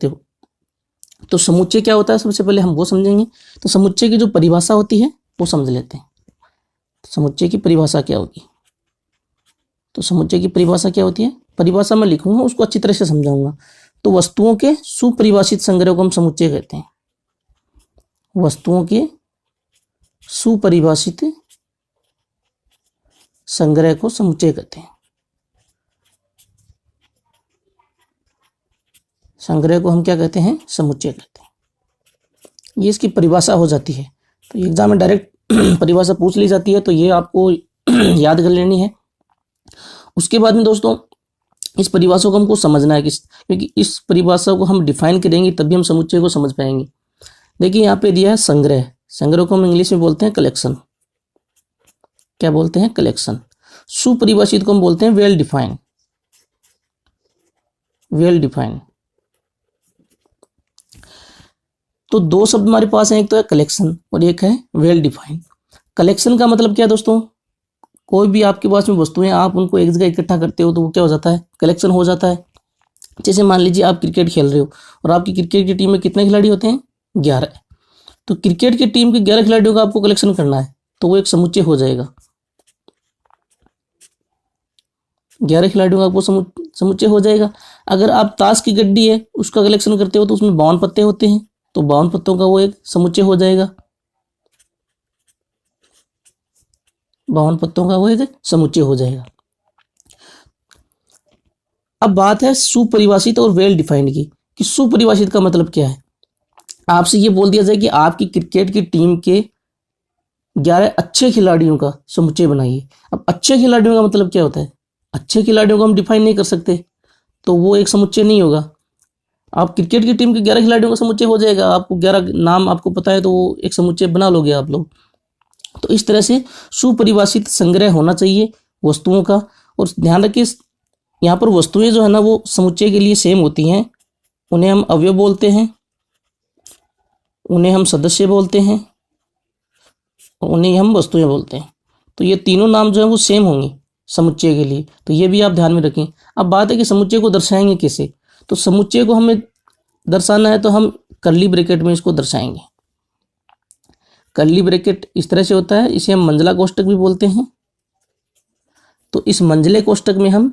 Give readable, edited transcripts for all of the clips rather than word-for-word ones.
हो। तो समुच्चय क्या होता है, सबसे पहले हम वो समझेंगे। तो समुच्चय की जो परिभाषा होती है वो समझ लेते हैं। समुच्चय की परिभाषा क्या होगी? तो समुच्चय की परिभाषा क्या होती है, परिभाषा मैं लिखूंगा, उसको अच्छी तरह से समझाऊंगा। तो वस्तुओं के सुपरिभाषित संग्रह को हम समुच्चय कहते हैं। वस्तुओं के सुपरिभाषित संग्रह को समुच्चय कहते हैं। संग्रह को हम क्या कहते हैं? समुच्चय कहते हैं। ये इसकी परिभाषा हो जाती है। तो एग्जाम में डायरेक्ट परिभाषा पूछ ली जाती है, तो ये आपको याद कर लेनी है। उसके बाद में दोस्तों इस परिभाषा को हमको समझना है, क्योंकि इस परिभाषा को हम डिफाइन करेंगे तभी हम समुच्चय को समझ पाएंगे। देखिए यहाँ पे दिया है संग्रह। संग्रह को हम इंग्लिश में बोलते हैं कलेक्शन। क्या बोलते हैं? कलेक्शन। सुपरिभाषित को हम बोलते हैं वेल डिफाइंड। Well defined. तो दो शब्द हमारे पास हैं, एक तो है कलेक्शन और एक है वेल डिफाइंड। कलेक्शन का मतलब क्या है दोस्तों? कोई भी आपके पास में वस्तुएं, आप उनको एक जगह इकट्ठा करते हो तो वो क्या हो जाता है? कलेक्शन हो जाता है। जैसे मान लीजिए आप क्रिकेट खेल रहे हो और आपकी क्रिकेट की टीम में कितने खिलाड़ी होते हैं? 11। तो क्रिकेट की टीम के 11 खिलाड़ियों का आपको कलेक्शन करना है, तो वो एक समुच्चय हो जाएगा। 11 खिलाड़ियों का आपको समुच्चय हो जाएगा। अगर आप ताश की गड्डी है उसका कलेक्शन करते हो तो उसमें 52 पत्ते होते हैं, तो 52 पत्तों का वो एक समुच्चय हो जाएगा। 52 पत्तों का वो एक समुच्चय हो जाएगा। अब बात है सुपरिभाषित और वेल डिफाइंड की, कि सुपरिभाषित का मतलब क्या है। आपसे ये बोल दिया जाए कि आपकी क्रिकेट की टीम के 11 अच्छे खिलाड़ियों का समुच्चय बनाइए। अब अच्छे खिलाड़ियों का मतलब क्या होता है? अच्छे खिलाड़ियों को हम डिफाइन नहीं कर सकते, तो वो एक समुच्चय नहीं होगा। आप क्रिकेट की टीम के 11 खिलाड़ियों का समुच्चय हो जाएगा, आपको 11 नाम आपको पता है तो वो एक समुच्चय बना लोगे आप लोग। तो इस तरह से सुपरिभाषित संग्रह होना चाहिए वस्तुओं का। और ध्यान रखिए यहाँ पर वस्तुएं जो है ना वो समुच्चय के लिए सेम होती हैं। उन्हें हम अवयव बोलते हैं, उन्हें हम सदस्य बोलते हैं, उन्हें हम वस्तुएं बोलते हैं। तो ये तीनों नाम जो है वो सेम होंगे समुच्चय के लिए, तो ये भी आप ध्यान में रखें। अब बात है कि समुच्चय को दर्शाएंगे कैसे। तो समुच्चय को हमें दर्शाना है तो हम कर्ली ब्रैकेट में इसको दर्शाएंगे। कर्ली ब्रैकेट इस तरह से होता है, इसे हम मंझला कोष्टक भी बोलते हैं। तो इस मंझले कोष्टक में हम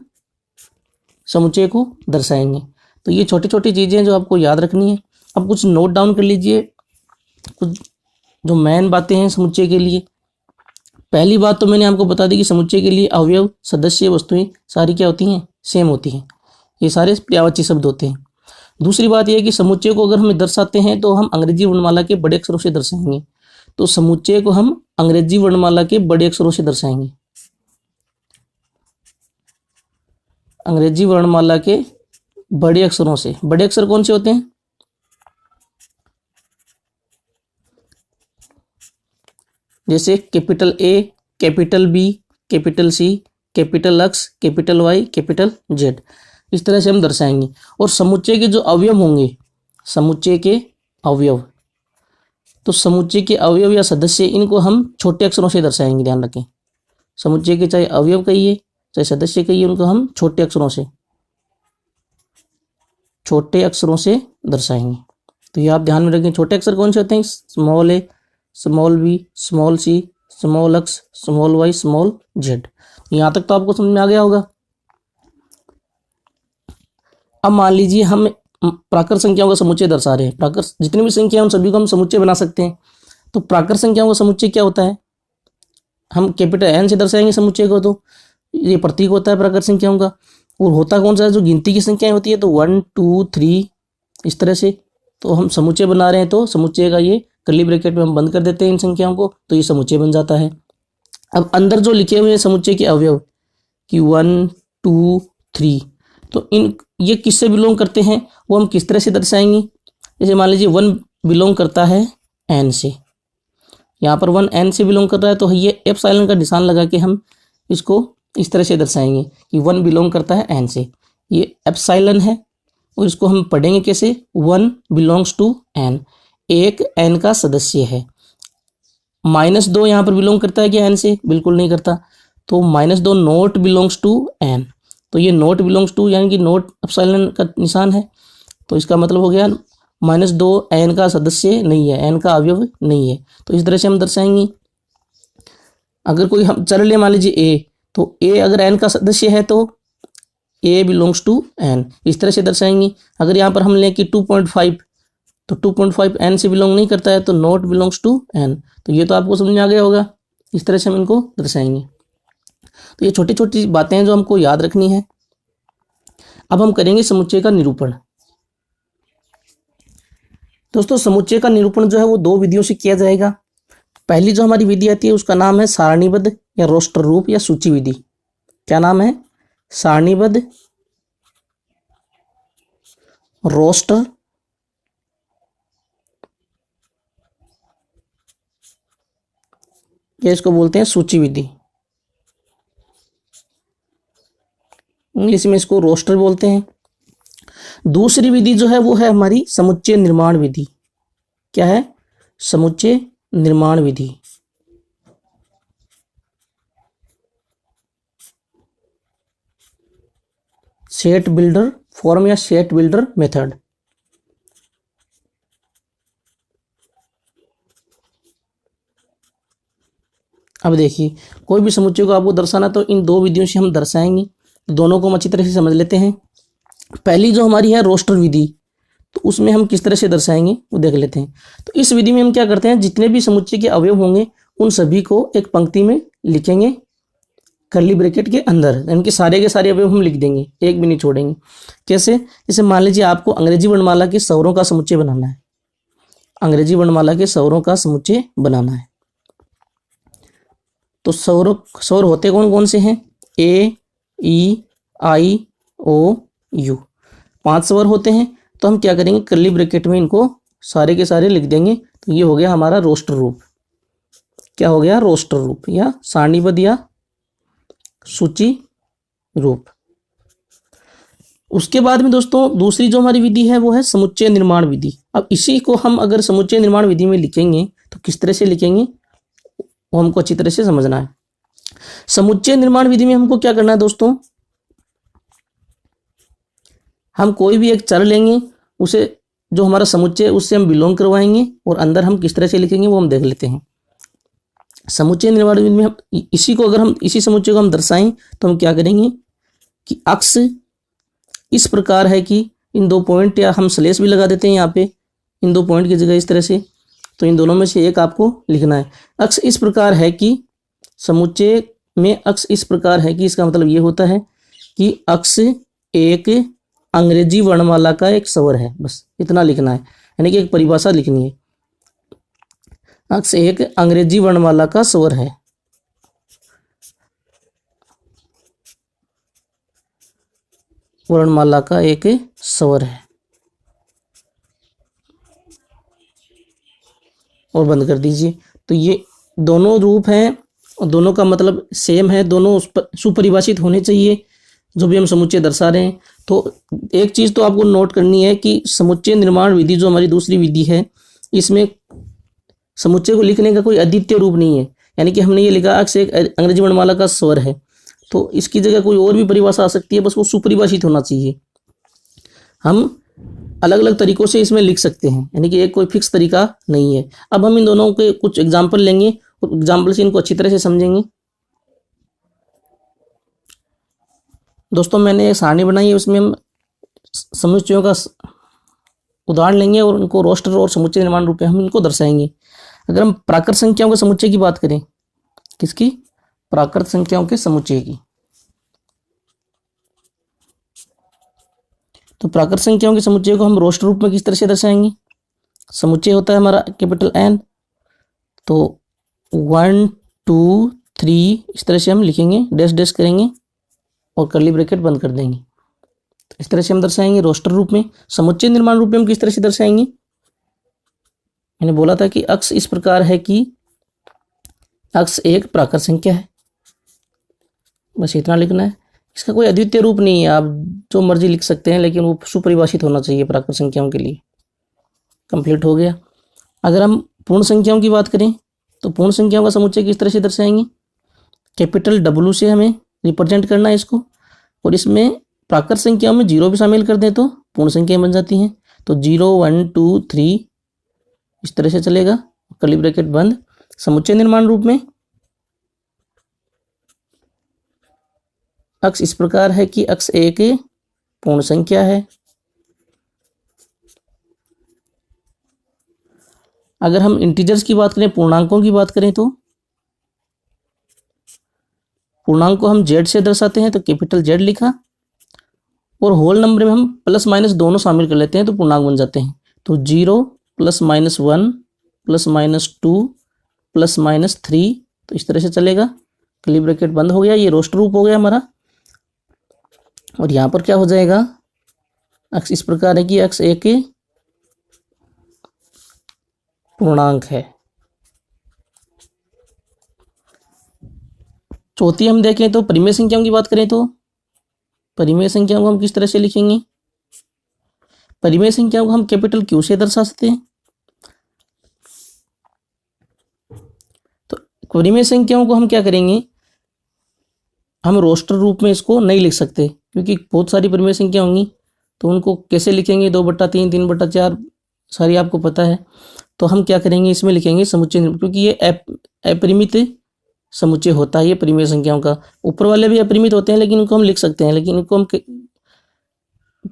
समुच्चय को दर्शाएंगे। तो ये छोटी छोटी चीज़ें जो आपको याद रखनी है। अब कुछ नोट डाउन कर लीजिए, कुछ जो मेन बातें हैं समुच्चय के लिए। पहली बात तो मैंने आपको बता दी कि समुच्चय के लिए अवयव, सदस्य, वस्तुएं सारी क्या होती हैं? सेम होती हैं। ये सारे पर्यायवाची शब्द होते हैं। दूसरी बात यह है कि समुच्चय को अगर हमें दर्शाते हैं तो हम अंग्रेजी वर्णमाला के बड़े अक्षरों से दर्शाएंगे। तो समुच्चय को हम अंग्रेजी वर्णमाला के बड़े अक्षरों से दर्शाएंगे। अंग्रेजी वर्णमाला के बड़े अक्षरों से। बड़े अक्षर कौन से होते हैं? जैसे capital A, capital B, capital C, capital X, capital Y, capital Z. इस तरह से हम दर्शाएंगे। और समुच्चय के जो अवयव होंगे, समुच्चय के अवयव, तो समुच्चय के अवयव या सदस्य, इनको हम छोटे अक्षरों से दर्शाएंगे। ध्यान रखें, समुच्चय के चाहे अवयव कहिए चाहे सदस्य कहिए, उनको हम छोटे अक्षरों से दर्शाएंगे। तो ये आप ध्यान में रखें। छोटे अक्षर कौन से होते हैं? Small A, small B, small C, small X, small Y, small Z. यहाँ तक तो आपको समझ में आ गया होगा। अब मान लीजिए हम प्राकृत संख्याओं का समुच्चय दर्शा रहे हैं। प्राकृत जितनी भी संख्या हैं उन सभी को हम समुच्चय बना सकते हैं। तो प्राकृत संख्याओं का समुच्चय क्या होता है? हम कैपिटल एन से दर्शाएंगे समुच्चय को, तो ये प्रतीक होता है प्राकृत संख्याओं का। और होता कौन सा है? जो गिनती की संख्याएं होती है, तो 1 2 3 इस तरह से। तो हम समुच्चय बना रहे हैं तो समुच्चय का ये कर्ली ब्रैकेट में हम बंद कर देते हैं इन संख्याओं को, तो ये समुच्चय बन जाता है। अब अंदर जो लिखे हुए हैं समुच्चय के अवयव कि 1 2 3, तो ये किससे बिलोंग करते हैं वो हम किस तरह से दर्शाएंगे। जैसे मान लीजिए 1 बिलोंग करता है एन से, यहाँ पर 1 एन से बिलोंग कर रहा है, तो ये एप्सिलॉन का निशान लगा के हम इसको इस तरह से दर्शाएंगे कि 1 बिलोंग करता है एन से। ये एप्सिलॉन है और इसको हम पढ़ेंगे कैसे? 1 बिलोंग्स टू एन, एक एन का सदस्य है। -2 यहाँ पर बिलोंग करता है क्या एन से? बिल्कुल नहीं करता। तो -2 नॉट बिलोंग्स टू एन, तो ये नॉट बिलोंग्स टू यानी कि नॉट एप्सिलॉन का निशान है। तो इसका मतलब हो गया -2 n का सदस्य नहीं है, n का अवयव नहीं है। तो इस तरह से हम दर्शाएंगे। अगर कोई हम चल ले मान लीजिए a, तो a अगर n का सदस्य है तो a बिलोंग्स टू n, इस तरह से दर्शाएंगे। अगर यहाँ पर हम लें कि 2.5, तो 2.5 n से बिलोंग नहीं करता है, तो नॉट बिलोंग्स टू n। तो ये तो आपको समझ में आ गया होगा। इस तरह से हम इनको दर्शाएंगे। तो ये छोटी छोटी बातें हैं जो हमको याद रखनी है। अब हम करेंगे समुच्चय का निरूपण। दोस्तों समुच्चय का निरूपण जो है वो 2 विधियों से किया जाएगा। पहली जो हमारी विधि आती है उसका नाम है सारणीबद्ध या रोस्टर रूप या सूची विधि। क्या नाम है? सारणीबद्ध, रोस्टर या इसको बोलते हैं सूची विधि। इंग्लिश में इसको रोस्टर बोलते हैं। दूसरी विधि जो है वो है हमारी समुच्चय निर्माण विधि। क्या है? समुच्चय निर्माण विधि। सेट बिल्डर फॉर्म या सेट बिल्डर मेथड। अब देखिए, कोई भी समुच्चय को आपको दर्शाना तो इन 2 विधियों से हम दर्शाएंगे। दोनों को हम अच्छी तरह से समझ लेते हैं। पहली जो हमारी है रोस्टर विधि, तो उसमें हम किस तरह से दर्शाएंगे वो देख लेते हैं। तो इस विधि में हम क्या करते हैं, जितने भी समुच्चय के अवयव होंगे उन सभी को एक पंक्ति में लिखेंगे कर्ली ब्रैकेट के अंदर, यानी कि सारे के सारे अवयव हम लिख देंगे, एक भी नहीं छोड़ेंगे। कैसे? जैसे मान लीजिए आपको अंग्रेजी वर्णमाला के स्वरों का समुच्चय बनाना है। अंग्रेजी वर्णमाला के स्वरों का समुच्चय बनाना है तो स्वर होते कौन कौन से हैं? ए, ई, आई, ओ, यू, 5 स्वर होते हैं। तो हम क्या करेंगे, कर्ली ब्रैकेट में इनको सारे के सारे लिख देंगे। तो ये हो गया हमारा रोस्टर रूप। क्या हो गया? रोस्टर रूप या सारणीबद्ध या सूची रूप। उसके बाद में दोस्तों दूसरी जो हमारी विधि है वो है समुच्चय निर्माण विधि। अब इसी को हम अगर समुच्चय निर्माण विधि में लिखेंगे तो किस तरह से लिखेंगे वो हमको अच्छी तरह से समझना है। समुच्चय निर्माण विधि में हमको क्या करना है दोस्तों, हम कोई भी एक चर लेंगे, उसे जो हमारा समुच्चय उससे हम बिलोंग करवाएंगे और अंदर हम किस तरह से लिखेंगे वो हम देख लेते हैं। समुच्चय निर्माण विधि में हम इसी को अगर हम इसी समुच्चय को हम दर्शाएं तो हम क्या करेंगे कि अक्ष इस प्रकार है कि इन 2 पॉइंट या हम स्लेश भी लगा देते हैं यहाँ पे इन 2 पॉइंट की जगह इस तरह से, तो इन दोनों में से एक आपको लिखना है। अक्ष इस प्रकार है कि समुच्चय में अक्ष इस प्रकार है कि इसका मतलब ये होता है कि अक्ष एक अंग्रेजी वर्णमाला का एक स्वर है। बस इतना लिखना है, यानी कि एक परिभाषा लिखनी है। अक्ष एक अंग्रेजी वर्णमाला का स्वर है। वर्णमाला का एक स्वर है और बंद कर दीजिए। तो ये दोनों रूप हैं और दोनों का मतलब सेम है, दोनों सुपरिभाषित होने चाहिए जो भी हम समुच्चय दर्शा रहे हैं। तो एक चीज़ तो आपको नोट करनी है कि समुच्चय निर्माण विधि जो हमारी दूसरी विधि है इसमें समुच्चय को लिखने का कोई अद्वितीय रूप नहीं है। यानी कि हमने ये लिखा अक्ष एक अंग्रेजी वर्णमाला का स्वर है, तो इसकी जगह कोई और भी परिभाषा आ सकती है, बस वो सुपरिभाषित होना चाहिए। हम अलग अलग तरीकों से इसमें लिख सकते हैं, यानी कि एक कोई फिक्स तरीका नहीं है। अब हम इन दोनों के कुछ एग्जाम्पल लेंगे और एग्जाम्पल से इनको अच्छी तरह से समझेंगे। दोस्तों मैंने एक सारणी बनाई है, उसमें हम समुच्चयों का उदाहरण लेंगे और उनको रोस्टर और समुच्चय निर्माण रूप में हम इनको दर्शाएंगे। अगर हम प्राकृत संख्याओं के समुच्चय की बात करें, किसकी? प्राकृत संख्याओं के समुच्चय की। तो प्राकृत संख्याओं के समुच्चय को हम रोस्टर रूप में किस तरह से दर्शाएंगे? समुच्चय होता है हमारा कैपिटल N, तो 1 2 3 इस तरह से हम लिखेंगे, डैश डैश करेंगे और कर्ली ब्रैकेट बंद कर देंगे। तो इस तरह से हम दर्शाएंगे रोस्टर रूप में। समुच्चय निर्माण रूप में हम किस तरह से दर्शाएंगे? मैंने बोला था कि अक्ष इस प्रकार है कि अक्ष एक प्राकृत संख्या है। बस इतना लिखना है, इसका कोई अद्वितीय रूप नहीं है, आप जो मर्जी लिख सकते हैं, लेकिन वो सुपरिभाषित होना चाहिए प्राकृत संख्याओं के लिए। कंप्लीट हो गया। अगर हम पूर्ण संख्याओं की बात करें तो पूर्ण संख्याओं का समुच्चय किस तरह से दर्शाएंगे? कैपिटल W से हमें रिप्रेजेंट करना है इसको, और इसमें प्राकृत संख्याओं में 0 भी शामिल कर दें तो पूर्ण संख्याएं बन जाती हैं। तो 0 1 2 3 इस तरह से चलेगा, कर्ली ब्रैकेट बंद। समुच्चय निर्माण रूप में अक्स इस प्रकार है कि अक्स एक पूर्ण संख्या है। अगर हम इंटीजर्स की बात करें, पूर्णांकों की बात करें, तो पूर्णांक को हम जेड से दर्शाते हैं, तो कैपिटल जेड लिखा, और होल नंबर में हम प्लस माइनस दोनों शामिल कर लेते हैं तो पूर्णांक बन जाते हैं। तो 0 +-1 +-2 +-3, तो इस तरह से चलेगा, कर्ली ब्रैकेट बंद हो गया। ये रोस्टर रूप हो गया हमारा। और यहाँ पर क्या हो जाएगा, अक्स इस प्रकार है कि अक्स एक पूर्णांक है। चौथी हम देखें तो परिमेय संख्याओं की बात करें, तो परिमेय संख्याओं को हम किस तरह से लिखेंगे। परिमेय संख्याओं को हम कैपिटल क्यू से दर्शा सकते हैं। तो परिमेय संख्याओं को हम क्या करेंगे, हम रोस्टर रूप में इसको नहीं लिख सकते क्योंकि बहुत सारी परिमेय संख्या होंगी, तो उनको कैसे लिखेंगे, 2/3 3/4 सारी आपको पता है। तो हम क्या करेंगे, इसमें लिखेंगे समुच्चय, क्योंकि ये अपरिमित समुच्चय होता है ये परिमेय संख्याओं का। ऊपर वाले भी अपरिमित होते हैं लेकिन उनको हम लिख सकते हैं, लेकिन इनको हम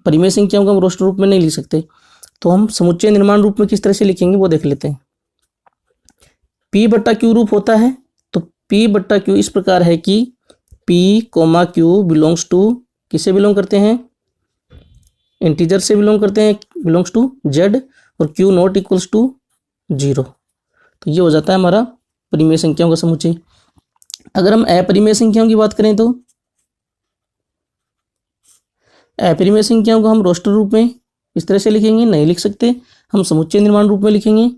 परिमेय संख्याओं को हम रोस्टर रूप में नहीं लिख सकते। तो हम समुच्चय निर्माण रूप में किस तरह से लिखेंगे वो देख लेते हैं। P/Q रूप होता है, तो P/Q इस प्रकार है कि P, बिलोंग्स टू, किससे बिलोंग करते हैं, इंटीजर से बिलोंग करते हैं, बिलोंग्स टू Z, और Q नॉट इक्वल्स टू 0। तो ये हो जाता है हमारा परिमेय संख्याओं का समुच्चय। अगर हम अपरिमेय संख्याओं की बात करें, तो अपरिमेय संख्याओं को हम रोस्टर रूप में इस तरह से लिखेंगे, नहीं लिख सकते, हम समुच्चय निर्माण रूप में लिखेंगे।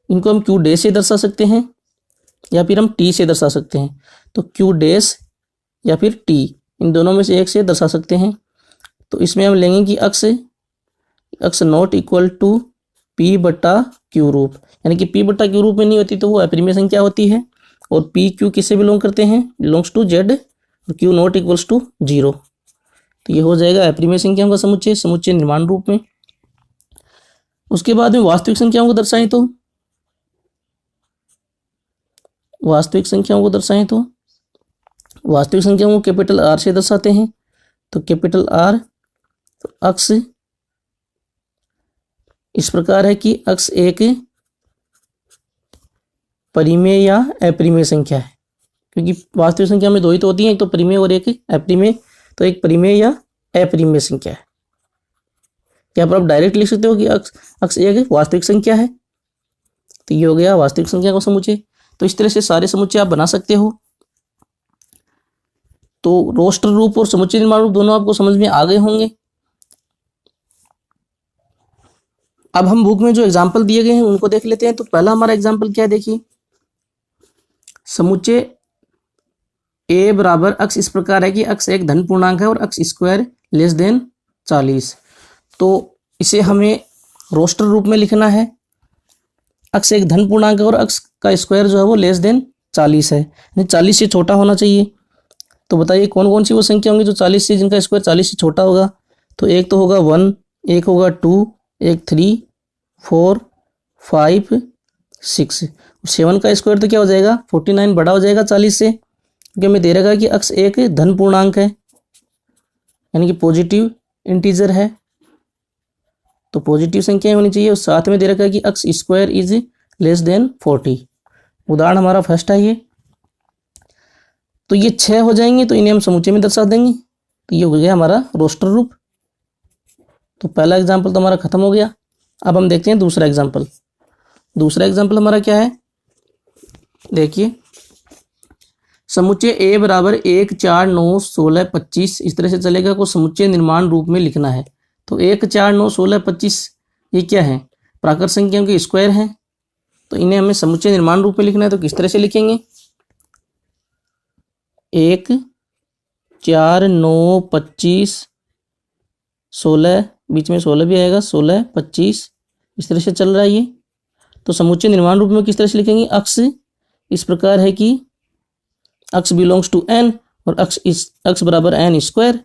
इनको हम Q डैश से दर्शा सकते हैं या फिर हम T से दर्शा सकते हैं। तो Q डैश या फिर T, इन दोनों में से एक से दर्शा सकते हैं। तो इसमें हम लेंगे कि अक्स नॉट इक्वल टू P/Q रूप, यानी कि P/Q रूप में नहीं होती तो वो अपरिमेय संख्या होती है, और PQ किससे बिलोंग करते हैं, बिलोंग्स टू Z, और Q नॉट इक्वल्स टू 0। तो ये हो जाएगा अपरिमेय संख्याओं का समुच्चय, समुच्चय निर्माण रूप में। उसके बाद में वास्तविक संख्याओं को दर्शाएं, तो वास्तविक संख्याओं को कैपिटल R से दर्शाते हैं। तो कैपिटल R, तो अक्स इस प्रकार है कि अक्स एक परिमेय या अपरिमेय संख्या है, क्योंकि वास्तविक संख्या में दो ही तो होती हैं, एक तो परिमेय और एक अपरिमेय। तो एक परिमेय या अपरिमेय संख्या है। क्या पर आप डायरेक्ट लिख सकते हो कि अक्स एक वास्तविक संख्या है। तो ये हो गया वास्तविक संख्या का समुच्चय। तो इस तरह से सारे समुच्चय आप बना सकते हो। तो रोस्टर रूप और समुच्चय निर्माण रूप दोनों आपको समझ में आ गए होंगे। अब हम बुक में जो एग्जाम्पल दिए गए हैं उनको देख लेते हैं। तो पहला हमारा एग्जाम्पल क्या है, देखिए, समुच्चय a बराबर अक्स इस प्रकार है कि अक्स एक धन पूर्णांक है और अक्स स्क्वायर लेस देन 40। तो इसे हमें रोस्टर रूप में लिखना है। अक्स एक धन पूर्णांक है और अक्स का स्क्वायर जो है वो लेस देन 40 है, यानी 40 से छोटा होना चाहिए। तो बताइए कौन कौन सी वो संख्या होंगी जो 40 से, जिनका स्क्वायर 40 से छोटा होगा। तो एक तो होगा 1, एक होगा 2, एक 3, 4, 5, 6। 7 का स्क्वायर तो क्या हो जाएगा, 49 बड़ा हो जाएगा 40 से, क्योंकि हमें दे रखा है कि अक्स एक धन पूर्णांक है, यानी कि पॉजिटिव इंटीजर है, तो पॉजिटिव संख्या होनी चाहिए। और साथ में दे रखा है कि अक्स स्क्वायर इज लेस देन 40। उदाहरण हमारा फर्स्ट है ये। तो ये 6 हो जाएंगे, तो इन्हें हम समुच्चय में दर्शा देंगे। तो ये हो गया हमारा रोस्टर रूप। तो पहला एग्जाम्पल तो हमारा खत्म हो गया। अब हम देखते हैं दूसरा एग्जाम्पल। दूसरा एग्जाम्पल हमारा क्या है, देखिए, समुच्चय a बराबर 1 4 9 16 25 इस तरह से चलेगा, को समुच्चय निर्माण रूप में लिखना है। तो 1 4 9 16 25 ये क्या है, प्राकृत संख्याओं के स्क्वायर हैं। तो इन्हें हमें समुच्चय निर्माण रूप में लिखना है। तो किस तरह से लिखेंगे, 1 4 9 25 16, बीच में 16 भी आएगा, 16 25 इस तरह से चल रहा है ये। तो समुच्चय निर्माण रूप में किस तरह से लिखेंगे, अक्स इस प्रकार है कि अक्स बिलोंग्स टू n और अक्स बराबर n स्क्वायर,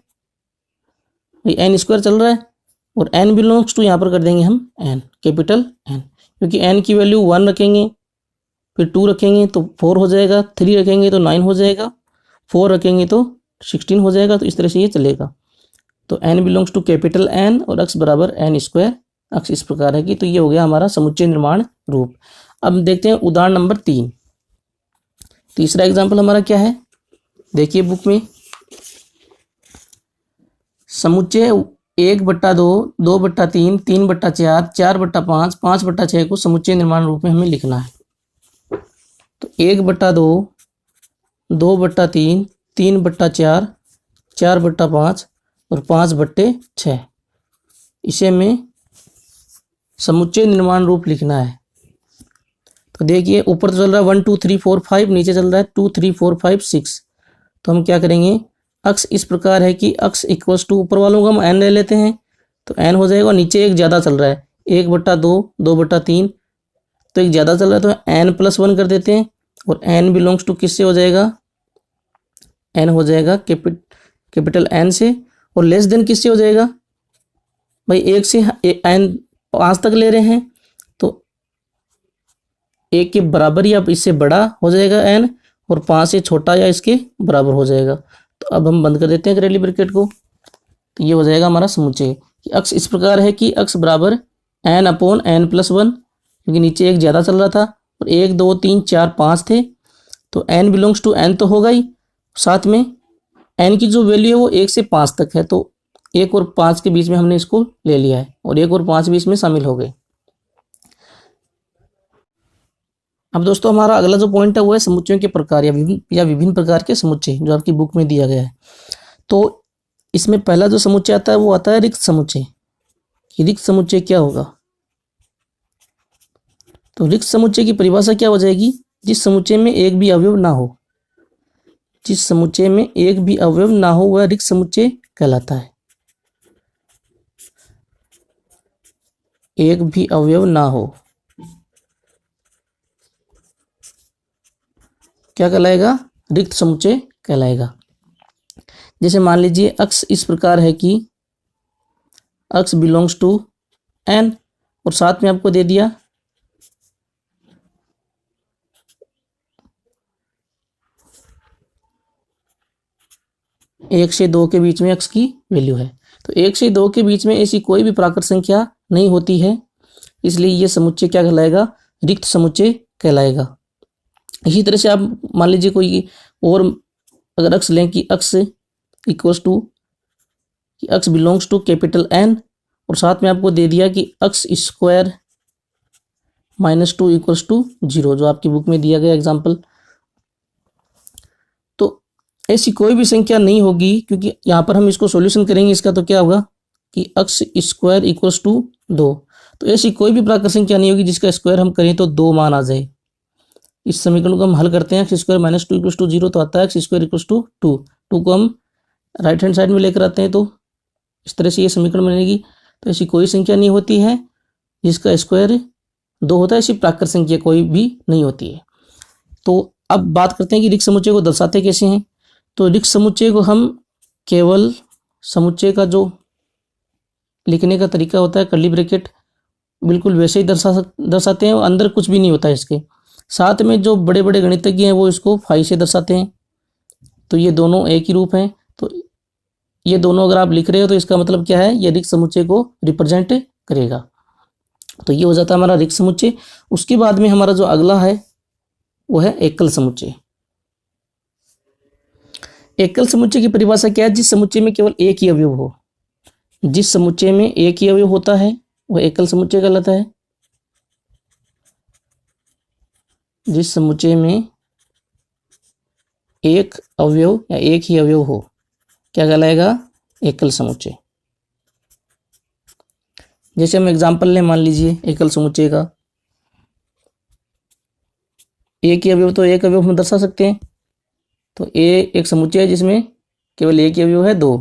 भाई n स्क्वायर चल रहा है और n बिलोंग्स टू यहाँ पर कर देंगे हम n, कैपिटल n, क्योंकि n की वैल्यू 1 रखेंगे, फिर 2 रखेंगे तो 4 हो जाएगा, 3 रखेंगे तो 9 हो जाएगा, 4 रखेंगे तो 16 हो जाएगा। तो इस तरह से ये चलेगा। तो n belongs to capital n और x बराबर n स्क्वायर, x इस प्रकार है कि तो ये हो गया हमारा समुच्चय निर्माण रूप। अब देखते हैं उदाहरण नंबर 3। तीसरा एग्जाम्पल हमारा क्या है, देखिए बुक में, समुच्चय 1/2, 2/3, 3/4, 4/5, 5/6 को समुच्चय निर्माण रूप में हमें लिखना है। तो 1/2, 2/3, 3/4, 4/5 और 5/6, इसे हमें समुच्चय निर्माण रूप लिखना है। तो देखिए ऊपर तो चल रहा है 1 2 3 4 5, नीचे चल रहा है 2 3 4 5 6। तो हम क्या करेंगे, अक्स इस प्रकार है कि अक्स इक्वल्स टू, ऊपर वालों का हम n ले लेते हैं तो n हो जाएगा, और नीचे एक ज़्यादा चल रहा है 1/2, 2/3, तो एक ज़्यादा चल रहा है तो n+1 कर देते हैं। और n बिलोंग्स टू किससे हो जाएगा, n हो जाएगा कैपिटल n से, और लेस देन किससे हो जाएगा भाई, 1 से n 5 तक ले रहे हैं तो 1 के बराबर या इससे बड़ा हो जाएगा n, और 5 से छोटा या इसके बराबर हो जाएगा। तो अब हम बंद कर देते हैं करेली ब्रैकेट को। तो ये हो जाएगा हमारा समुच्चय कि अक्स इस प्रकार है कि अक्स बराबर n/n+1, क्योंकि नीचे एक ज़्यादा चल रहा था और 1 2 3 4 5 थे, तो n बिलोंग्स टू n तो होगा ही, साथ में n की जो वैल्यू है वो 1 से 5 तक है, तो 1 और 5 के बीच में हमने इसको ले लिया है, और 1 और 5 भी इसमें शामिल हो गए। अब दोस्तों हमारा अगला जो पॉइंट है वो है समुच्चयों के प्रकार या विभिन्न प्रकार के समुच्चय, जो आपकी बुक में दिया गया है। तो इसमें पहला जो समुच्चय आता है वो आता है रिक्त समुच्चय। रिक्त समुच्चय क्या होगा, तो रिक्त समुच्चय की परिभाषा क्या हो जाएगी, जिस समुच्चय में एक भी अवयव ना हो, जिस समुच्चय में एक भी अवयव ना हो वह रिक्त समुच्चय कहलाता है। एक भी अवयव ना हो क्या कहलाएगा, रिक्त समुच्चय कहलाएगा। जैसे मान लीजिए अक्स इस प्रकार है कि अक्स बिलोंग्स टू n, और साथ में आपको दे दिया एक से 2 के बीच में अक्स की वैल्यू है। तो 1 से 2 के बीच में ऐसी कोई भी प्राकृत संख्या नहीं होती है, इसलिए ये समुच्चय क्या कहलाएगा, रिक्त समुच्चय कहलाएगा। इसी तरह से आप मान लीजिए कोई और अगर अक्स लें कि अक्स इक्वल्स टू कि अक्स बिलोंग्स टू कैपिटल n, और साथ में आपको दे दिया कि अक्स स्क्वायर -2 इक्वल्स टू 0, जो आपकी बुक में दिया गया एग्जाम्पल। तो ऐसी कोई भी संख्या नहीं होगी, क्योंकि यहाँ पर हम इसको सॉल्यूशन करेंगे इसका, तो क्या होगा कि अक्स स्क्वायर इक्वल्स टू 2। तो ऐसी कोई भी प्राकृत संख्या नहीं होगी जिसका स्क्वायर हम करें तो 2 मान आ जाए। इस समीकरण को हम हल करते हैं, एक्स स्क्वायर -2 इक्वल्स टू 0, तो आता है एक्स स्क्वायर इक्वल्स टू 2। 2 को हम राइट हैंड साइड में लेकर आते हैं तो इस तरह से ये समीकरण बनेगी। तो ऐसी कोई संख्या नहीं होती है जिसका स्क्वायर 2 होता है, ऐसी प्राकृत संख्या कोई भी नहीं होती है। तो अब बात करते हैं कि रिक्त समुच्चय को दर्शाते कैसे हैं। तो रिक्त समुच्चय को हम केवल समुच्चय का जो लिखने का तरीका होता है कर्ली ब्रैकेट, बिल्कुल वैसे ही दर्शाते हैं, और अंदर कुछ भी नहीं होता है इसके। साथ में जो बड़े बड़े गणितज्ञ हैं वो इसको फाई से दर्शाते हैं। तो ये दोनों एक ही रूप हैं। तो ये दोनों अगर आप लिख रहे हो तो इसका मतलब क्या है, ये रिक्त समुच्चय को रिप्रेजेंट करेगा। तो ये हो जाता है हमारा रिक्त समुच्चय। उसके बाद में हमारा जो अगला है वो है एकल समुच्चय। एकल समुच्चय की परिभाषा क्या है, जिस समुच्चय में केवल एक ही अवयव हो। जिस समुच्चय में एक ही अवयव होता है वह एकल समुच्चय कहलाता है। जिस समुच्चय में एक अवयव या एक ही अवयव हो क्या कहलाएगा, एकल समुच्चय। जैसे हम एग्जांपल लें, मान लीजिए एकल समुच्चय का एक ही अवयव, तो एक अवयव हम दर्शा सकते हैं। तो ए एक समुच्चय है जिसमें केवल एक ही अवयव है 2।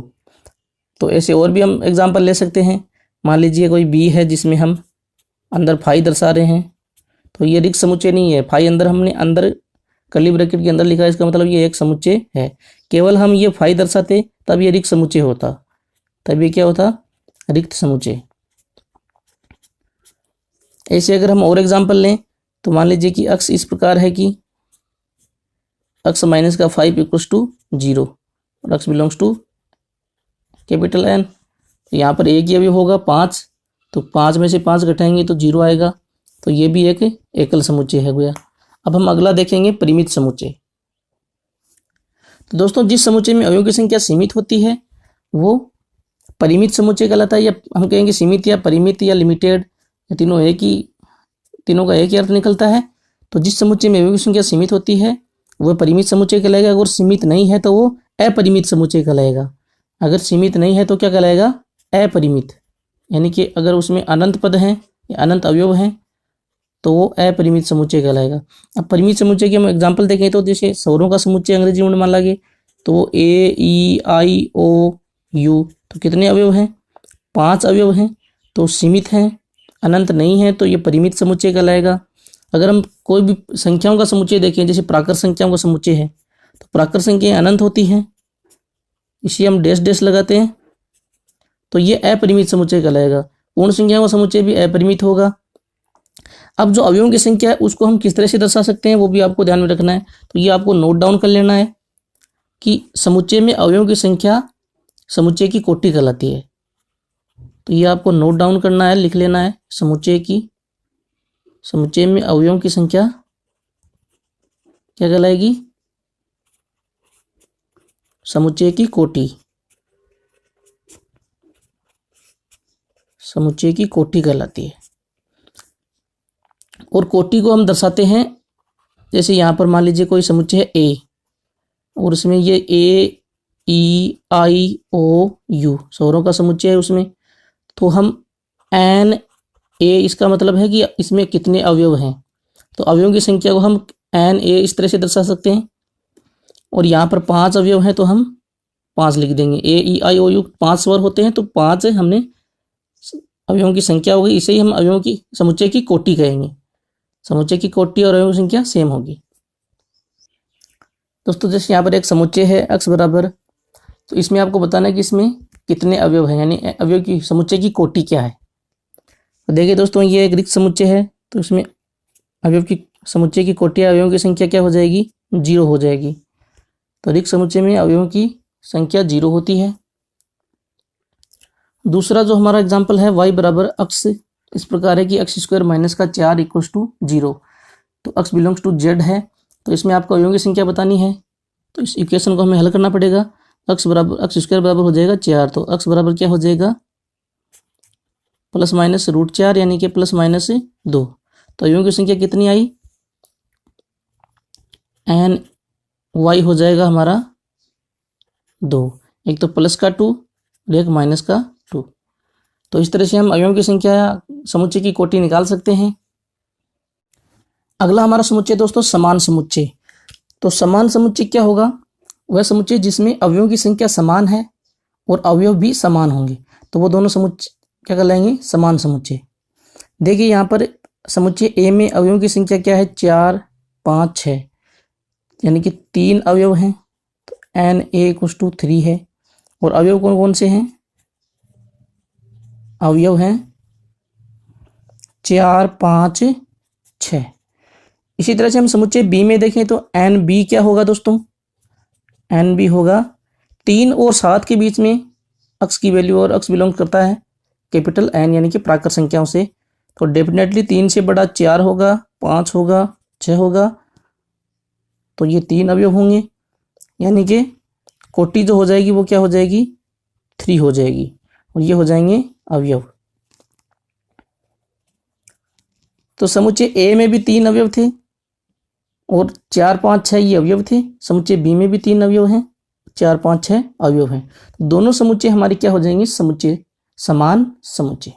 तो ऐसे और भी हम एग्जांपल ले सकते हैं। मान लीजिए कोई बी है जिसमें हम अंदर फाई दर्शा रहे हैं, तो ये रिक्त समुच्चय नहीं है। फाई अंदर हमने अंदर कर्ली ब्रैकेट के अंदर लिखा है, इसका मतलब ये एक समुच्चय है। केवल हम ये फाई दर्शाते तब ये रिक्त समुच्चय होता, तब ये क्या होता, रिक्त समुच्चय। ऐसे अगर हम और एग्जांपल लें तो मान लीजिए कि अक्स इस प्रकार है कि अक्स माइनस का 5 इक्वल्स टू 0 और अक्स बिलोंग्स टू कैपिटल एन। तो यहाँ पर एक ही अवयव होगा 5, तो 5 में से 5 घटाएंगे तो 0 आएगा। तो ये भी एक एकल समुच्चय है गया। अब हम अगला देखेंगे परिमित समुच्चय। तो दोस्तों जिस समुच्चय में अवयवों की संख्या सीमित होती है वो परिमित समुच्चय कहलाता है, या हम कहेंगे सीमित या परिमित या लिमिटेड, तीनों का एक ही अर्थ निकलता है। तो जिस समुच्चय में अवयवों की संख्या सीमित होती है वह परिमित समुच्चय कहलाएगा। अगर सीमित नहीं है तो वो अपरिमित समुच्चय कहलाएगा। अगर सीमित नहीं है तो क्या कहलाएगा? अपरिमित। यानी कि अगर उसमें अनंत पद हैं या अनंत अवयव हैं तो वो अपरिमित समुच्चय कहलाएगा। अब परिमित समुच्चय के हम एग्जाम्पल देखें तो जैसे स्वरों का समुच्चय अंग्रेजी में मान लागे तो वो ए ई आई ओ यू, तो कितने अवयव हैं? 5 अवयव हैं, तो सीमित हैं। अनंत नहीं है तो ये परिमित समुच्चय कहलाएगा। अगर हम कोई भी संख्याओं का समुच्चय देखें, जैसे प्राकृत संख्याओं का समुच्चय है, तो प्राकृत संख्याएं अनंत होती हैं, इसी हम डैश डैश लगाते हैं, तो ये अपरिमित समुच्चय कहलाएगा। पूर्ण संख्याओं का समुच्चय भी अपरिमित होगा। अब जो अवयवों की संख्या है उसको हम किस तरह से दर्शा सकते हैं वो भी आपको ध्यान में रखना है। तो ये आपको नोट डाउन कर लेना है कि समुच्चय में अवयवों की संख्या समुच्चय की कोटि कहलाती है। तो ये आपको नोट डाउन करना है, लिख लेना है। समुच्चय में अवयवों की संख्या क्या कहलाएगी? समुच्चय की कोटि। समुच्चय की कोटि कहलाती है। और कोटि को हम दर्शाते हैं, जैसे यहाँ पर मान लीजिए कोई समुच्चय है ए और उसमें ये ए ई आई ओ यू स्वरों का समुच्चय है उसमें, तो हम एन ए, इसका मतलब है कि इसमें कितने अवयव हैं। तो अवयवों की संख्या को हम एन ए इस तरह से दर्शा सकते हैं। और यहाँ पर 5 अवयव हैं तो हम 5 लिख देंगे। ए ई आई ओ यू 5 स्वर होते हैं तो 5 हमने अवयवों की संख्या हो गई। इसे ही हम अवयवों की समुच्चय की कोटि कहेंगे। समुच्चय की कोटि और अवयवों की संख्या सेम होगी। दोस्तों जैसे यहाँ पर एक समुच्चय है अक्स बराबर, तो इसमें आपको बताना है कि इसमें कितने अवयव हैं, यानी अवयव की समुच्चय की कोटि क्या है। तो देखिए दोस्तों ये एक रिक्त समुच्चय है, तो इसमें अवयव की समुच्चय की कोटि अवयवों की संख्या क्या हो जाएगी? 0 हो जाएगी। तो रिक्त समुच्चय में अवयवों की संख्या 0 होती है। दूसरा जो हमारा एग्जाम्पल है y बराबर अक्स इस प्रकार है कि x स्क्वायर माइनस का 4 इक्वल्स टू 0। तो x बिलोंग्स टू z है, तो इसमें आपको अवयवों की संख्या बतानी है। तो इस इक्वेशन को हमें हल करना पड़ेगा। x स्क्वायर बराबर हो जाएगा 4, तो x बराबर क्या हो जाएगा? प्लस माइनस √4 यानी कि प्लस माइनस 2। तो अवयवों की संख्या कितनी आई? एन वाई हो जाएगा हमारा 2, एक तो प्लस का 2 और एक माइनस का 2। तो इस तरह से हम अवयवों की संख्या समुच्चय की कोटि निकाल सकते हैं। अगला हमारा समुच्चय दोस्तों समान समुच्चय। तो समान समुच्चय क्या होगा? वह समुच्चय जिसमें अवयवों की संख्या समान है और अवयव भी समान होंगे, तो वो दोनों समुच्चय क्या कहलाएंगे? समान समुच्चय। देखिए यहाँ पर समुच्चय ए में अवयवों की संख्या क्या है? 4 5 6, यानी कि 3 अवयव हैं, तो एन ए इक्वल्स टू 3 है। और अवयव कौन कौन से हैं? अवयव हैं 4 5 6। इसी तरह से हम समुच्चय बी में देखें तो एन बी क्या होगा दोस्तों? एन बी होगा 3 और 7 के बीच में अक्स की वैल्यू, और अक्स बिलोंग करता है कैपिटल एन यानी कि प्राकृत संख्याओं से। तो डेफिनेटली 3 से बड़ा 4 होगा, 5 होगा, 6 होगा, तो ये 3 अवयव होंगे, यानी कि कोटि जो हो जाएगी वो क्या हो जाएगी? 3 हो जाएगी, और ये हो जाएंगे अवयव। तो समुच्चय ए में भी 3 अवयव थे और 4 5 6 ये अवयव थे। समुच्चय बी में भी 3 अवयव हैं, 4 5 6 अवयव हैं। दोनों समुच्चय हमारे क्या हो जाएंगे? समुच्चय समान समुच्चय।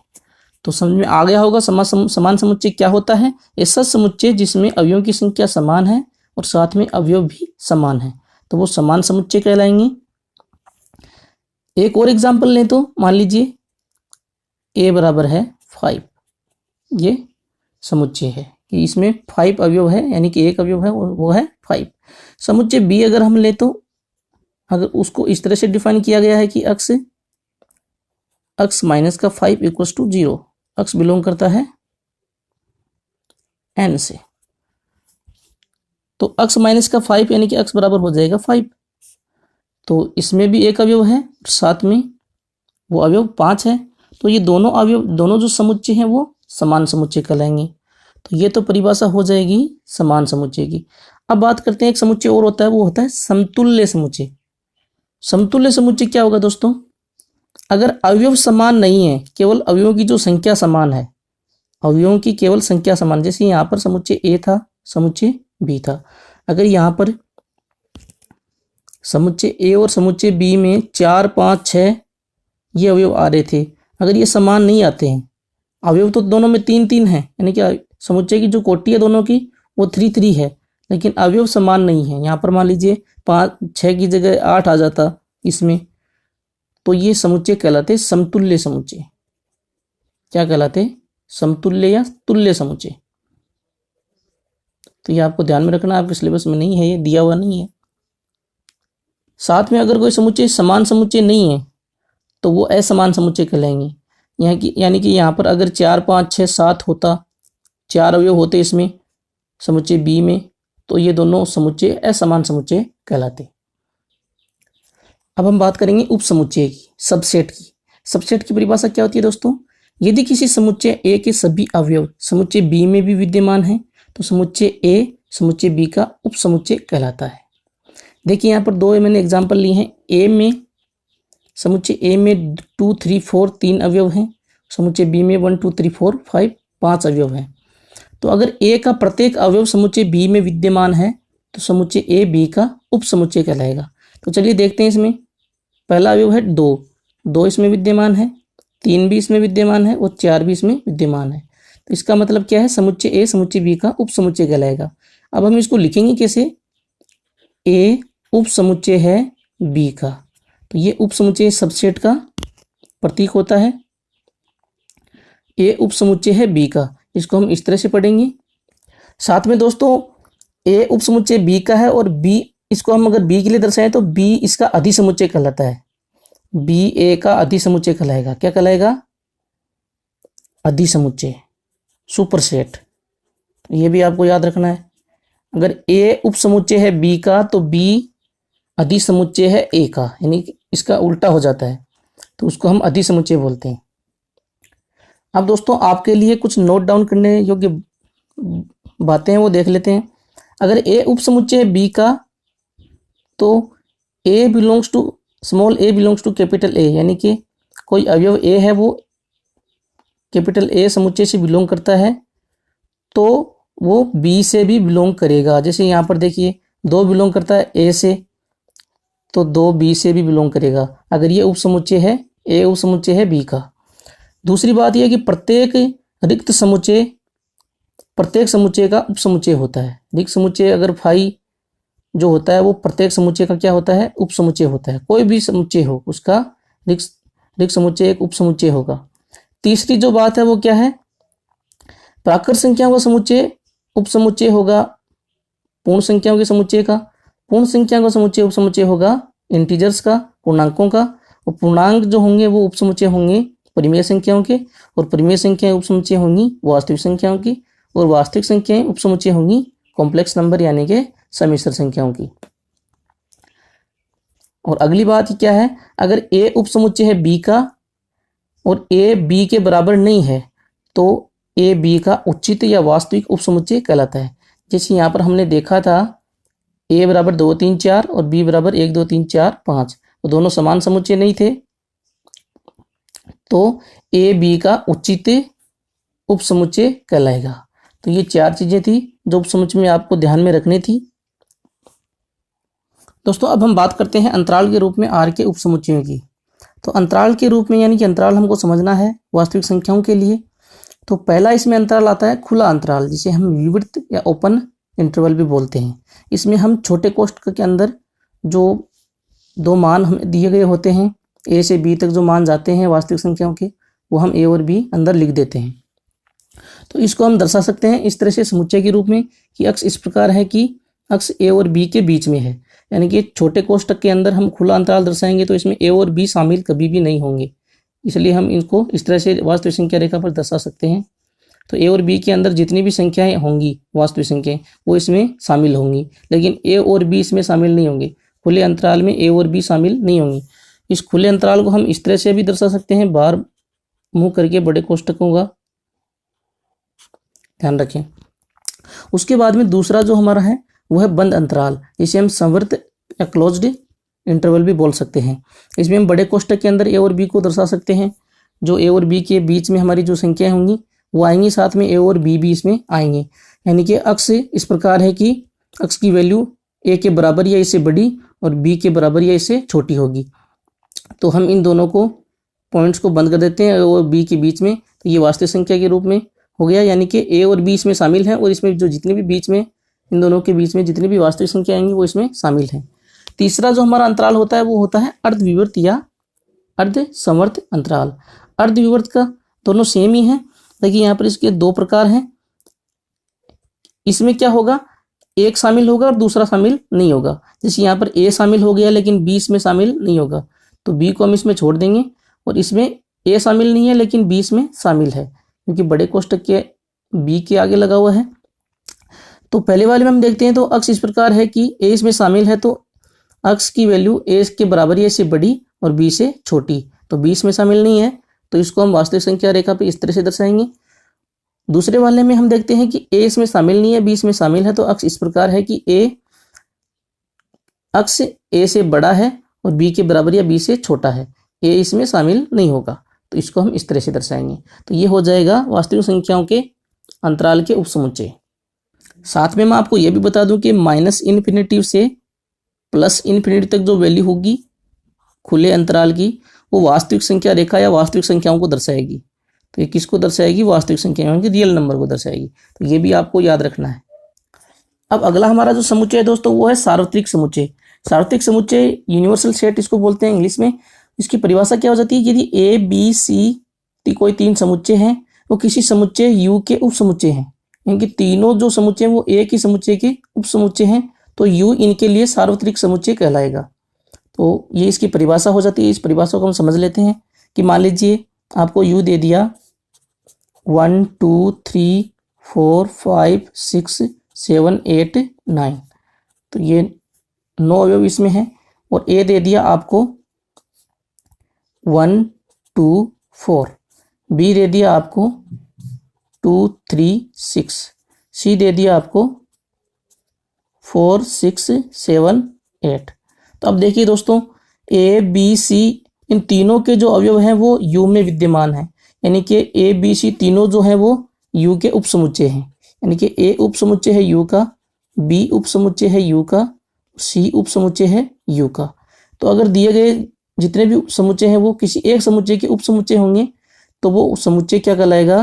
तो समझ में आ गया होगा समान समुच्चय क्या होता है? ऐसा समुच्चय जिसमें अवयवों की संख्या समान है और साथ में अवयव भी समान है, तो वो समान समुच्चय कहलाएंगे। एक और एग्जाम्पल लें तो मान लीजिए ए बराबर है 5, ये समुच्चय है कि इसमें 5 अवयव है, यानी कि एक अवयव है वो है 5। समुच्चय बी अगर हम ले तो अगर उसको इस तरह से डिफाइन किया गया है कि अक्स माइनस का 5 इक्वल्स टू 0। अक्स बिलोंग करता है n से। तो x माइनस का 5 यानी कि x बराबर हो जाएगा 5। तो इसमें भी एक अवयव है, साथ में वो अवयव 5 है। तो ये दोनों अवयव, दोनों जो समुच्चय हैं वो समान समुच्चय कहलाएंगे। तो ये तो परिभाषा हो जाएगी समान समुच्चय की। अब बात करते हैं, एक समुच्चय और होता है, वो होता है समतुल्य समुच्चय। समतुल्य समुच्चय क्या होगा दोस्तों? अगर अवयव समान नहीं है, केवल अवयवों की जो संख्या समान है, अवयवों की केवल संख्या समान, जैसे यहाँ पर समुच्चय ए था, समुच्चय बी था। अगर यहाँ पर समुच्चय ए और समुच्चय बी में 4, 5, 6 ये अवयव आ रहे थे, अगर ये समान नहीं आते हैं, अवयव तो दोनों में 3, 3 है, यानी कि समुच्चय की जो कोटि है दोनों की वो 3, 3 है, लेकिन अवयव समान नहीं है। यहाँ पर मान लीजिए 5, 6 की जगह 8 आ जाता इसमें, तो ये समुच्चय कहलाते समतुल्य समुच्चय। क्या कहलाते? समतुल्य या तुल्य समुच्चय। तो ये आपको ध्यान में रखना, आपके सिलेबस में नहीं है, ये दिया हुआ नहीं है। साथ में अगर कोई समुच्चय समान समुच्चय नहीं है तो वो असमान समुच्चय कहलाएंगे। यानी कि यहाँ पर अगर 4, 5, 6, 7 होता, 4 अवयव होते इसमें समुच्चय बी में, तो ये दोनों समुच्चय असमान समुच्चय कहलाते। अब हम बात करेंगे उप समुच्चय की, सबसेट की। सबसेट की परिभाषा क्या होती है दोस्तों? यदि किसी समुच्चय ए के सभी अवयव समुच्चय बी में भी विद्यमान है तो समुच्चय ए समुच्चय बी का उप समुच्चय कहलाता है। देखिए यहाँ पर दो मैंने एग्जाम्पल लिए हैं। ए में, समुच्चय ए में 2, 3, 4 3 अवयव हैं, समुच्चय बी में 1, 2, 3, 4, 5 5 अवयव हैं। तो अगर ए का प्रत्येक अवयव समुच्चय बी में विद्यमान है तो समुच्चय ए बी का उप समुच्चय कहलाएगा। तो चलिए देखते हैं, इसमें पहला अवयव है 2 इसमें विद्यमान है, 3 भी इसमें विद्यमान है और 4 भी इसमें विद्यमान है। तो इसका मतलब क्या है? समुच्चय ए समुच्चय बी का उप समुच्चय कहलाएगा। अब हम इसको लिखेंगे कैसे? ए उप समुच्चय है बी का, तो ये उप समुच्चय सबसेट का प्रतीक होता है। ए उप समुच्चय है बी का, इसको हम इस तरह से पढ़ेंगे। साथ में दोस्तों ए उप समुच्चय बी का है और बी, इसको हम अगर बी के लिए दर्शाएं तो बी इसका अधिसमुच्चय कहलाता है। बी ए का अधिसमुच्चय कहलाएगा। क्या कहलाएगा? अधिसमुच्चय, सुपरसेट। ये भी आपको याद रखना है। अगर ए उप समुच्चय है बी का तो बी अधिसमुच्चय है ए का, यानी कि इसका उल्टा हो जाता है, तो उसको हम अधिसमुच्चय बोलते हैं। अब दोस्तों आपके लिए कुछ नोट डाउन करने योग्य बातें हैं, वो देख लेते हैं। अगर ए उप समुच्चय है बी का तो A belongs to small A belongs to capital A, यानी कि कोई अवयव ए है वो कैपिटल ए समुच्चय से बिलोंग करता है तो वो बी से भी बिलोंग करेगा। जैसे यहाँ पर देखिए 2 बिलोंग करता है ए से, तो 2 बी से भी बिलोंग करेगा अगर ये उप समुच्चय है, ए उप समुच्चय है बी का। दूसरी बात यह कि प्रत्येक रिक्त समुच्चय प्रत्येक समुच्चय का उप समुच्चय होता है। रिक्त समुच्चय अगर फाई जो होता है वो प्रत्येक समुच्चय का क्या होता है? उप समुच्चय होता है। कोई भी समुच्चय हो उसका रिक्त समुच्चय एक उप समुच्चय होगा। तीसरी जो बात है वो क्या है? प्राकृत संख्याओं का समुच्चय उप समुच्चय होगा पूर्ण संख्याओं के समुच्चय का, पूर्ण संख्याओं का समुच्चय उप समुच्चय होगा इंटीजर्स का, पूर्णांकों का, और पूर्णांक जो होंगे वो उप समुच्चय होंगे परिमेय संख्याओं के, और परिमेय संख्याएं उप समुच्चय होंगी वास्तविक संख्याओं की, और वास्तविक संख्याएं उप समुच्चय होंगी कॉम्प्लेक्स नंबर यानी कि सम्मिश्र संख्याओं की। और अगली बात क्या है? अगर ए उप समुच्चय है बी का और ए बी के बराबर नहीं है तो ए बी का उचित या वास्तविक उप समुच्चय कहलाता है। जैसे यहाँ पर हमने देखा था ए बराबर 2, 3, 4 और बी बराबर 1, 2, 3, 4, 5, तो दोनों समान समुच्चय नहीं थे, तो ए बी का उचित उप समुच्चय कहलाएगा। तो ये 4 चीजें थी जो उप समुच्चय में आपको ध्यान में रखनी थी। दोस्तों अब हम बात करते हैं अंतराल के रूप में आर के उप समुच्चयों की। तो अंतराल के रूप में यानी कि अंतराल हमको समझना है वास्तविक संख्याओं के लिए। तो पहला इसमें अंतराल आता है खुला अंतराल, जिसे हम विवृत या ओपन इंटरवल भी बोलते हैं। इसमें हम छोटे कोष्ठक के अंदर जो 2 मान हमें दिए गए होते हैं, ए से बी तक जो मान जाते हैं वास्तविक संख्याओं के, वो हम ए और बी अंदर लिख देते हैं। तो इसको हम दर्शा सकते हैं इस तरह से समुच्चय के रूप में कि अक्ष इस प्रकार है कि अक्ष ए और बी के बीच में है, यानी कि छोटे कोष्ठक के अंदर हम खुला अंतराल दर्शाएंगे तो इसमें ए और बी शामिल कभी भी नहीं होंगे, इसलिए हम इनको इस तरह से वास्तविक संख्या रेखा पर दर्शा सकते हैं। तो ए और बी के अंदर जितनी भी संख्याएं होंगी वास्तविक संख्याएं वो इसमें शामिल होंगी, लेकिन ए और बी इसमें शामिल नहीं होंगे। खुले अंतराल में ए और बी शामिल नहीं होंगी। इस खुले अंतराल को हम इस तरह से भी दर्शा सकते हैं, बाहर मुंह करके बड़े कोष्टकों का ध्यान रखें। उसके बाद में दूसरा जो हमारा है वो है बंद अंतराल, इसे हम संवर्त या क्लोज्ड इंटरवल भी बोल सकते हैं। इसमें हम बड़े कोष्टक के अंदर ए और बी को दर्शा सकते हैं। जो ए और बी के बीच में हमारी जो संख्याएं होंगी वो आएंगी, साथ में ए और बी भी इसमें आएंगे। यानी कि अक्स इस प्रकार है कि अक्स की वैल्यू ए के बराबर या इससे बड़ी और बी के बराबर या इससे छोटी होगी। तो हम इन दोनों को पॉइंट्स को बंद कर देते हैं ए और बी के बीच में, तो ये वास्तविक संख्या के रूप में हो गया। यानी कि ए और बी इसमें शामिल हैं और इसमें जो जितने भी बीच में इन दोनों के बीच में जितनी भी वास्तविक संख्या आएंगी वो इसमें शामिल हैं। तीसरा जो हमारा अंतराल होता है वो होता है अर्धविवर्त या अर्ध समवर्त अंतराल। अर्धविवर्त का दोनों सेम ही है, लेकिन यहाँ पर इसके दो प्रकार हैं। इसमें क्या होगा, एक शामिल होगा और दूसरा शामिल नहीं होगा। जैसे यहाँ पर ए शामिल हो गया लेकिन बी इसमें शामिल नहीं होगा, तो बी को हम इसमें छोड़ देंगे। और इसमें ए शामिल नहीं है लेकिन बी इसमें शामिल है, क्योंकि बड़े कोष्टक के बी के आगे लगा हुआ है। तो पहले वाले में हम देखते हैं तो अक्स इस प्रकार है कि ए इसमें शामिल है, तो अक्स की वैल्यू ए के बराबर या इससे बड़ी और बी से छोटी। तो बी इसमें शामिल नहीं है, तो इसको हम वास्तविक संख्या रेखा पे इस तरह से दर्शाएंगे। दूसरे वाले में हम देखते हैं कि ए इसमें शामिल नहीं है, बी इसमें शामिल है, तो अक्स इस प्रकार है कि अक्स ए से बड़ा है और बी के बराबर या बी से छोटा है, ए इसमें शामिल नहीं होगा। तो इसको हम इस तरह से दर्शाएंगे। तो ये हो जाएगा वास्तविक संख्याओं के अंतराल के उपसमुच्चय। साथ में मैं आपको यह भी बता दूं कि माइनस इन्फिनिटी से प्लस इन्फिनिटी तक जो वैल्यू होगी खुले अंतराल की, वो वास्तविक संख्या रेखा या वास्तविक संख्याओं को दर्शाएगी। तो ये किसको दर्शाएगी, वास्तविक संख्याओं की रियल नंबर को दर्शाएगी। तो ये भी आपको याद रखना है। अब अगला हमारा जो समुच्चय है दोस्तों वो है सार्वत्रिक समुच्चय। सार्वत्रिक समुच्चय यूनिवर्सल सेट इसको बोलते हैं इंग्लिश में। इसकी परिभाषा क्या हो जाती है, यदि ए बी सी कोई तीन समुच्चय हैं, वो किसी समुच्चय यू के उप समुच्चय हैं, इनके तीनों जो समुच्चय वो एक ही समुच्चय के उप समुच्चय हैं, तो यू इनके लिए सार्वत्रिक समुच्चय कहलाएगा। तो ये इसकी परिभाषा हो जाती है। इस परिभाषा को हम समझ लेते हैं कि मान लीजिए आपको यू दे दिया 1 2 3 4 5 6 7 8 9, तो ये 9 अवयव इसमें है। और ए दे दिया आपको 1 2 4, बी दे दिया आपको 2 3 6, सी दे दिया आपको 4 6 7 8। तो अब देखिए दोस्तों, ए बी सी इन तीनों के जो अवयव हैं वो यू में विद्यमान है। यानी कि ए बी सी तीनों जो हैं वो यू के उप समुच्चय हैं। यानी कि ए उप समुच्चय है यू का, बी उप समुच्चय है यू का, सी उप समुच्चय है यू का। तो अगर दिए गए जितने भी समुच्चय हैं वो किसी एक समुच्चय के उप समुच्चय होंगे, तो वो समुच्चय क्या कहलाएगा,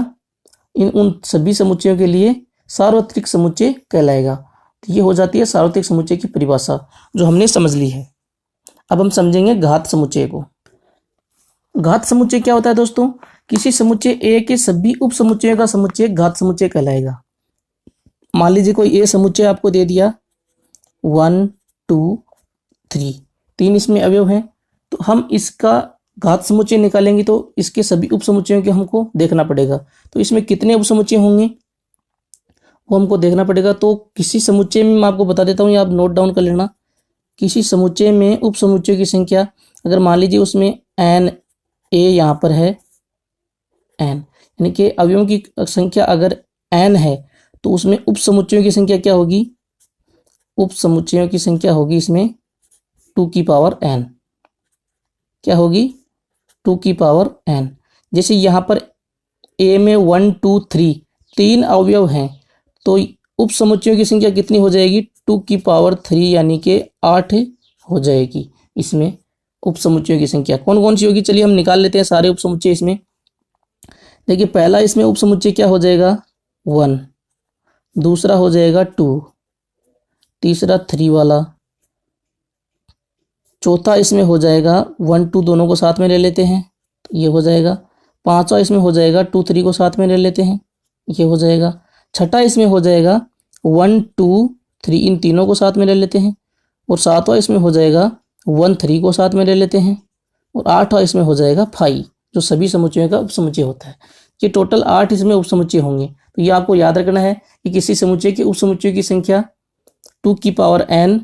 उन सभी समुच्चयों के लिए सार्वत्रिक समुच्चय कहलाएगा। तो ये हो जाती है सार्वत्रिक समुच्चय की परिभाषा जो हमने समझ ली है। अब हम समझेंगे घात समुच्चय को। घात समुच्चय क्या होता है दोस्तों, किसी समुच्चय ए के सभी उप समुच्चयों का समुच्चय घात समुच्चय कहलाएगा। मान लीजिए कोई ए समुच्चय आपको दे दिया 1 2 3, तीन इसमें अवयव हैं, तो हम इसका घात समुच्चय निकालेंगे तो इसके सभी उप समुच्चयों के हमको देखना पड़ेगा। तो इसमें कितने उप समुच्चय होंगे वो हमको देखना पड़ेगा। तो किसी समुच्चय में मैं आपको बता देता हूँ, ये आप नोट डाउन कर लेना। किसी समुच्चय में उप समुच्चयों की संख्या, अगर मान लीजिए उसमें एन ए यहाँ पर है एन, यानी कि अवयवों की संख्या अगर एन है तो उसमें उप समुच्चयों की संख्या क्या होगी, उप समुच्चयों की संख्या होगी इसमें 2 की पावर n। क्या होगी, 2 की पावर n। जैसे यहाँ पर a में 1 2 3 तीन अवयव हैं, तो उप समुच्चयों की संख्या कितनी हो जाएगी, 2 की पावर 3 यानी कि 8 हो जाएगी। इसमें उप समुच्चयों की संख्या कौन कौन सी होगी, चलिए हम निकाल लेते हैं सारे उप समुच्चय इसमें। देखिए पहला इसमें उप समुच्चय क्या हो जाएगा 1, दूसरा हो जाएगा 2, तीसरा 3 वाला, चौथा इसमें हो जाएगा 1 2 दोनों को साथ में ले लेते हैं तो ये हो जाएगा, पांचवा इसमें हो जाएगा 2 3 को साथ में ले लेते हैं ये हो जाएगा, छठा इसमें हो जाएगा 1 2 3 इन तीनों को साथ में ले लेते हैं, और सातवां इसमें हो जाएगा 1 3 को साथ में ले लेते हैं, और आठवां इसमें हो जाएगा 5 जो सभी समुच्चयों का उपसमुच्चय होता है। कि टोटल 8 इसमें उपसमुच्चय होंगे। तो ये आपको याद रखना है कि किसी समुच्चय के उपसमुच्चय की संख्या 2 की पावर n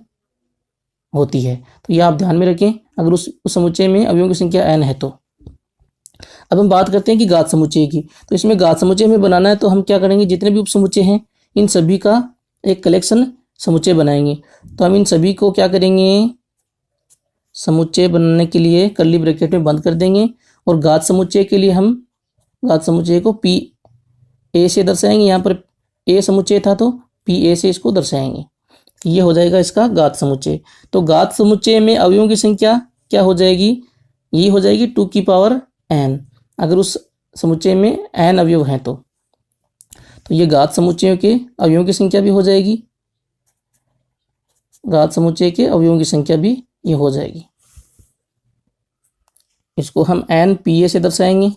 होती है। तो ये आप ध्यान में रखें अगर उस समुच्चय में अवयवों की संख्या n है तो। अब हम बात करते हैं कि घात समुच्चय की। तो इसमें घात समुच्चय में बनाना है तो हम क्या करेंगे, जितने भी उपसमुच्चय हैं इन सभी का एक कलेक्शन समुच्चय बनाएंगे। तो हम इन सभी को क्या करेंगे, समुच्चय बनाने के लिए कर्ली ब्रैकेट में बंद कर देंगे और घात समुच्चय के लिए हम घात समुच्चय को पी ए से दर्शाएंगे। यहाँ पर ए समुच्चय था तो पी ए से इसको दर्शाएंगे। ये हो जाएगा इसका घात समुच्चय। तो घात समुच्चय में अवयवों की संख्या क्या हो जाएगी, ये हो जाएगी 2 की पावर n, अगर उस समुच्चय में n अवयव हैं तो ये घात समुच्चयों के अवयवों की संख्या भी हो जाएगी, घात समुच्चय के अवयवों की संख्या भी ये हो जाएगी। इसको हम n पी ए से दर्शाएंगे,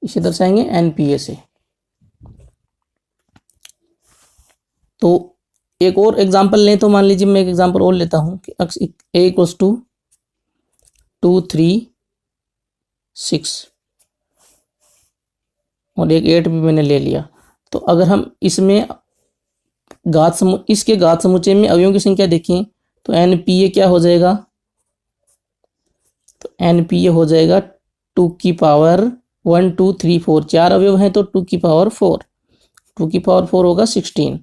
इसे दर्शाएंगे n पी ए से। तो एक और एग्जांपल लें तो मान लीजिए मैं एक एग्जांपल और लेता हूं कि a इक्वल्स टू 2 3 6 और एक 8 भी मैंने ले लिया। तो अगर हम इसमें इसके घात समुच्चय में अवयवों की संख्या देखें तो n पी ए क्या हो जाएगा, तो n पी ए हो जाएगा 2 की पावर 1 2 3 4, 4 अवयव हैं तो 2 की पावर 4, 2 की पावर 4 होगा 16।